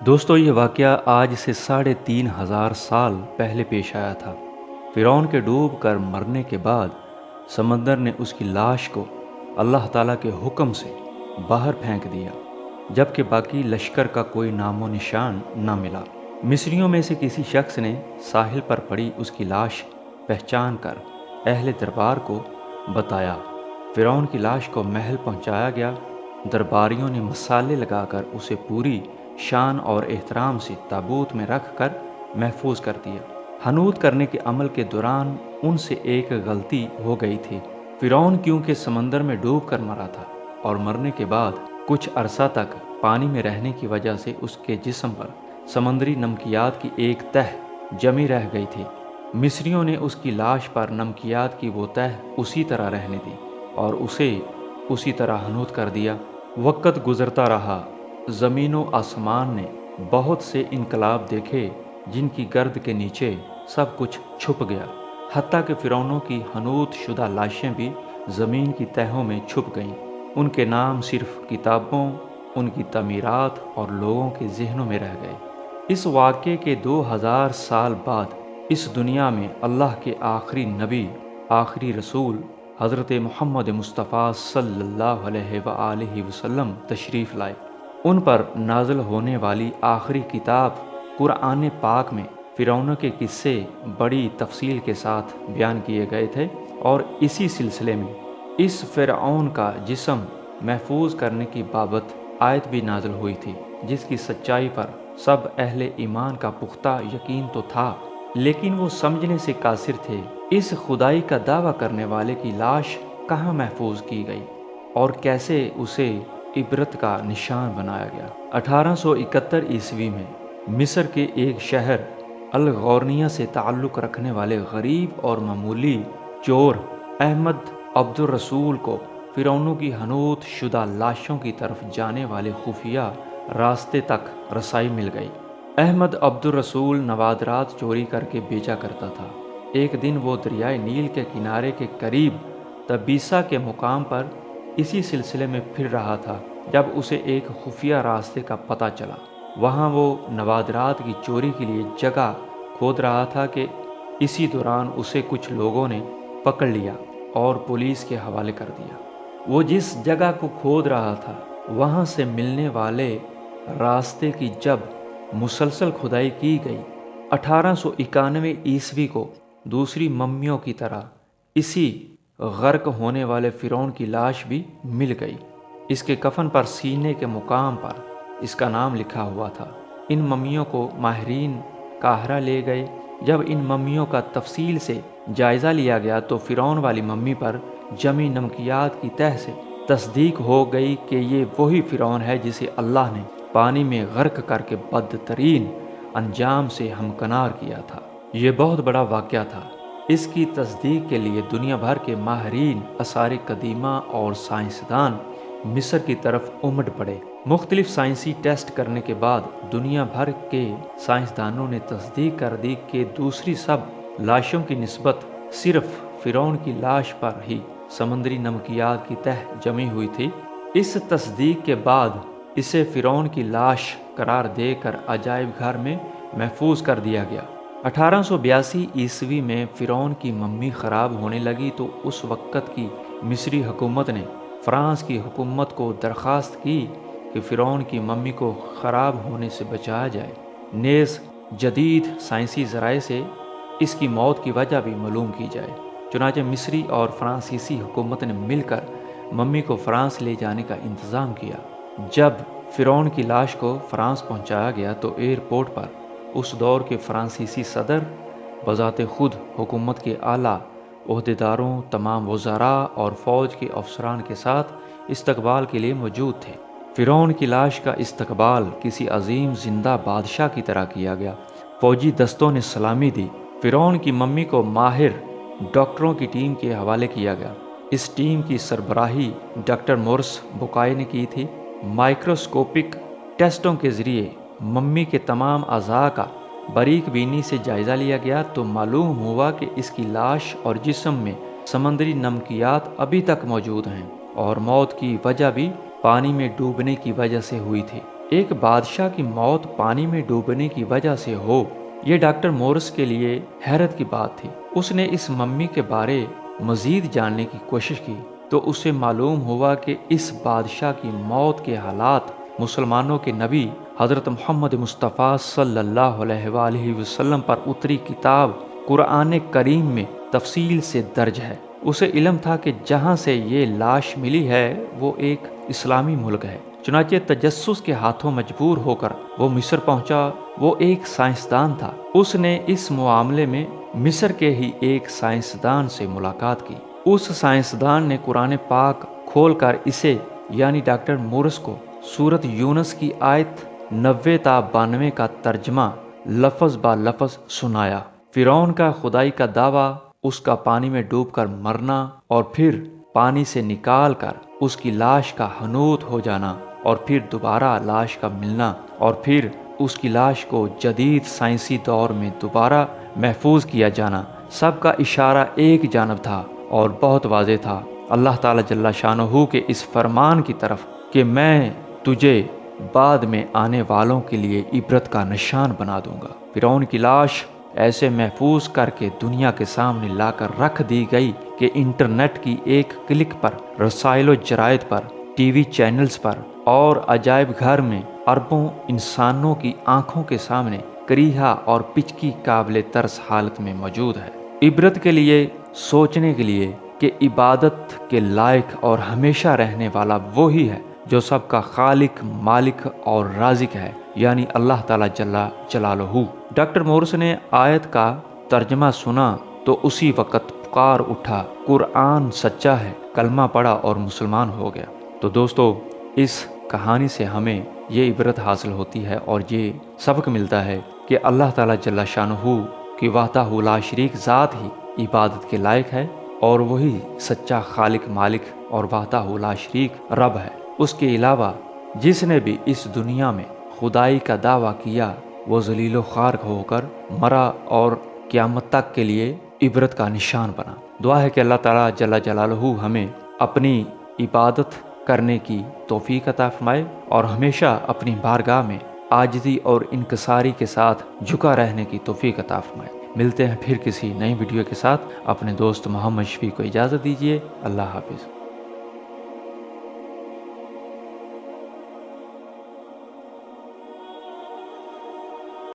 دوستو یہ واقعہ آج سے 3500 سال پہلے پیش آیا تھا۔ فرعون کے ڈوب کر مرنے کے بعد سمندر نے اس کی لاش کو اللہ تعالیٰ کے حکم سے باہر پھینک دیا، جبکہ باقی لشکر کا کوئی نام و نشان نہ ملا۔ مصریوں میں سے کسی شخص نے ساحل پر پڑی اس کی لاش پہچان کر اہل دربار کو بتایا۔ فرعون کی لاش کو محل پہنچایا گیا۔ درباریوں نے مسالے لگا کر اسے پوری شان اور احترام سے تابوت میں رکھ کر محفوظ کر دیا۔ حنوط کرنے کے عمل کے دوران ان سے ایک غلطی ہو گئی تھی۔ فرعون کیونکہ سمندر میں ڈوب کر مرا تھا اور مرنے کے بعد کچھ عرصہ تک پانی میں رہنے کی وجہ سے اس کے جسم پر سمندری نمکیات کی ایک تہ جمی رہ گئی تھی۔ مصریوں نے اس کی لاش پر نمکیات کی وہ تہ اسی طرح رہنے دی اور اسے اسی طرح حنوط کر دیا۔ وقت گزرتا رہا، زمین و آسمان نے بہت سے انقلاب دیکھے جن کی گرد کے نیچے سب کچھ چھپ گیا، حتیٰ کہ فرعونوں کی حنوط شدہ لاشیں بھی زمین کی تہوں میں چھپ گئیں۔ ان کے نام صرف کتابوں، ان کی تعمیرات اور لوگوں کے ذہنوں میں رہ گئے۔ اس واقعے کے 2000 سال بعد اس دنیا میں اللہ کے آخری نبی، آخری رسول حضرت محمد مصطفیٰ صلی اللہ علیہ وآلہ وسلم تشریف لائے۔ ان پر نازل ہونے والی آخری کتاب قرآن پاک میں فرعونوں کے قصے بڑی تفصیل کے ساتھ بیان کیے گئے تھے، اور اسی سلسلے میں اس فرعون کا جسم محفوظ کرنے کی بابت آیت بھی نازل ہوئی تھی، جس کی سچائی پر سب اہل ایمان کا پختہ یقین تو تھا، لیکن وہ سمجھنے سے قاصر تھے اس خدائی کا دعویٰ کرنے والے کی لاش کہاں محفوظ کی گئی اور کیسے اسے عبرت کا نشان بنایا گیا۔ 1871 عیسوی میں مصر کے ایک شہر الغورنیہ سے تعلق رکھنے والے غریب اور معمولی چور احمد عبد الرسول کو فرعونوں کی حنوط شدہ لاشوں کی طرف جانے والے خفیہ راستے تک رسائی مل گئی۔ احمد عبد الرسول نوادرات چوری کر کے بیچا کرتا تھا۔ ایک دن وہ دریائے نیل کے کنارے کے قریب تبیسا کے مقام پر اسی سلسلے میں پھر رہا تھا جب اسے ایک خفیہ راستے کا پتہ چلا۔ وہاں وہ نوادرات کی چوری کے لیے جگہ کھود رہا تھا کہ اسی دوران اسے کچھ لوگوں نے پکڑ لیا اور پولیس کے حوالے کر دیا۔ وہ جس جگہ کو کھود رہا تھا وہاں سے ملنے والے راستے کی جب مسلسل کھدائی کی گئی، 1891 عیسوی کو دوسری ممیوں کی طرح اسی غرق ہونے والے فرعون کی لاش بھی مل گئی۔ اس کے کفن پر سینے کے مقام پر اس کا نام لکھا ہوا تھا۔ ان ممیوں کو ماہرین قاہرہ لے گئے۔ جب ان ممیوں کا تفصیل سے جائزہ لیا گیا تو فرعون والی ممی پر جمی نمکیات کی تہ سے تصدیق ہو گئی کہ یہ وہی فرعون ہے جسے اللہ نے پانی میں غرق کر کے بدترین انجام سے ہمکنار کیا تھا۔ یہ بہت بڑا واقعہ تھا۔ اس کی تصدیق کے لیے دنیا بھر کے ماہرین آثار قدیمہ اور سائنسدان مصر کی طرف امڑ پڑے۔ مختلف سائنسی ٹیسٹ کرنے کے بعد دنیا بھر کے سائنسدانوں نے تصدیق کر دی کہ دوسری سب لاشوں کی نسبت صرف فرعون کی لاش پر ہی سمندری نمکیات کی تہ جمی ہوئی تھی۔ اس تصدیق کے بعد اسے فرعون کی لاش قرار دے کر عجائب گھر میں محفوظ کر دیا گیا۔ 1882 عیسوی میں فرعون کی ممی خراب ہونے لگی تو اس وقت کی مصری حکومت نے فرانس کی حکومت کو درخواست کی کہ فرعون کی ممی کو خراب ہونے سے بچایا جائے، نیز جدید سائنسی ذرائع سے اس کی موت کی وجہ بھی معلوم کی جائے۔ چنانچہ مصری اور فرانسیسی حکومت نے مل کر ممی کو فرانس لے جانے کا انتظام کیا۔ جب فرعون کی لاش کو فرانس پہنچایا گیا تو ایئرپورٹ پر اس دور کے فرانسیسی صدر بذات خود حکومت کے اعلیٰ عہدیداروں، تمام وزراء اور فوج کے افسران کے ساتھ استقبال کے لیے موجود تھے۔ فرعون کی لاش کا استقبال کسی عظیم زندہ بادشاہ کی طرح کیا گیا۔ فوجی دستوں نے سلامی دی۔ فرعون کی ممی کو ماہر ڈاکٹروں کی ٹیم کے حوالے کیا گیا۔ اس ٹیم کی سربراہی ڈاکٹر مورس بوکائے نے کی تھی۔ مائکروسکوپک ٹیسٹوں کے ذریعے ممی کے تمام اعضاء کا باریک بینی سے جائزہ لیا گیا تو معلوم ہوا کہ اس کی لاش اور جسم میں سمندری نمکیات ابھی تک موجود ہیں اور موت کی وجہ بھی پانی میں ڈوبنے کی وجہ سے ہوئی تھی۔ ایک بادشاہ کی موت پانی میں ڈوبنے کی وجہ سے ہو، یہ ڈاکٹر مورس کے لیے حیرت کی بات تھی۔ اس نے اس ممی کے بارے مزید جاننے کی کوشش کی تو اسے معلوم ہوا کہ اس بادشاہ کی موت کے حالات مسلمانوں کے نبی حضرت محمد مصطفیٰ صلی اللہ علیہ وآلہ وسلم پر اتری کتاب قرآن کریم میں تفصیل سے درج ہے۔ اسے علم تھا کہ جہاں سے یہ لاش ملی ہے وہ ایک اسلامی ملک ہے، چنانچہ تجسس کے ہاتھوں مجبور ہو کر وہ مصر پہنچا۔ وہ ایک سائنسدان تھا۔ اس نے اس معاملے میں مصر کے ہی ایک سائنسدان سے ملاقات کی۔ اس سائنسدان نے قرآن پاک کھول کر اسے یعنی ڈاکٹر مورس کو سورت یونس کی آیت 90 تا 92 کا ترجمہ لفظ با لفظ سنایا۔ فرعون کا خدائی کا دعویٰ، اس کا پانی میں ڈوب کر مرنا اور پھر پانی سے نکال کر اس کی لاش کا حنوط ہو جانا اور پھر دوبارہ لاش کا ملنا اور پھر اس کی لاش کو جدید سائنسی دور میں دوبارہ محفوظ کیا جانا، سب کا اشارہ ایک جانب تھا اور بہت واضح تھا، اللہ تعالیٰ جل شانہ کے اس فرمان کی طرف کہ میں تجھے بعد میں آنے والوں کے لیے عبرت کا نشان بنا دوں گا۔ فرعون کی لاش ایسے محفوظ کر کے دنیا کے سامنے لا کر رکھ دی گئی کہ انٹرنیٹ کی ایک کلک پر، رسائل و جرائد پر، ٹی وی چینلز پر اور عجائب گھر میں اربوں انسانوں کی آنکھوں کے سامنے کریہا اور پچکی قابل ترس حالت میں موجود ہے۔ عبرت کے لیے، سوچنے کے لیے کہ عبادت کے لائق اور ہمیشہ رہنے والا وہی ہے جو سب کا خالق، مالک اور رازق ہے، یعنی اللہ تعالیٰ جل جلالہ۔ ڈاکٹر مورس نے آیت کا ترجمہ سنا تو اسی وقت پکار اٹھا، قرآن سچا ہے، کلمہ پڑھا اور مسلمان ہو گیا۔ تو دوستو، اس کہانی سے ہمیں یہ عبرت حاصل ہوتی ہے اور یہ سبق ملتا ہے کہ اللہ تعالیٰ جل شانہ کی وحدہ لا شریک ذات ہی عبادت کے لائق ہے اور وہی سچا خالق، مالک اور وحدہ لا شریک رب ہے۔ اس کے علاوہ جس نے بھی اس دنیا میں خدائی کا دعویٰ کیا وہ ذلیل و خوار ہو کر مرا اور قیامت تک کے لیے عبرت کا نشان بنا۔ دعا ہے کہ اللہ تعالیٰ جل جلالہ ہمیں اپنی عبادت کرنے کی توفیق عطا فرمائے اور ہمیشہ اپنی بارگاہ میں عاجزی اور انکساری کے ساتھ جھکا رہنے کی توفیق عطا فرمائے۔ ملتے ہیں پھر کسی نئی ویڈیو کے ساتھ۔ اپنے دوست محمد شفیع کو اجازت دیجیے۔ اللہ حافظ۔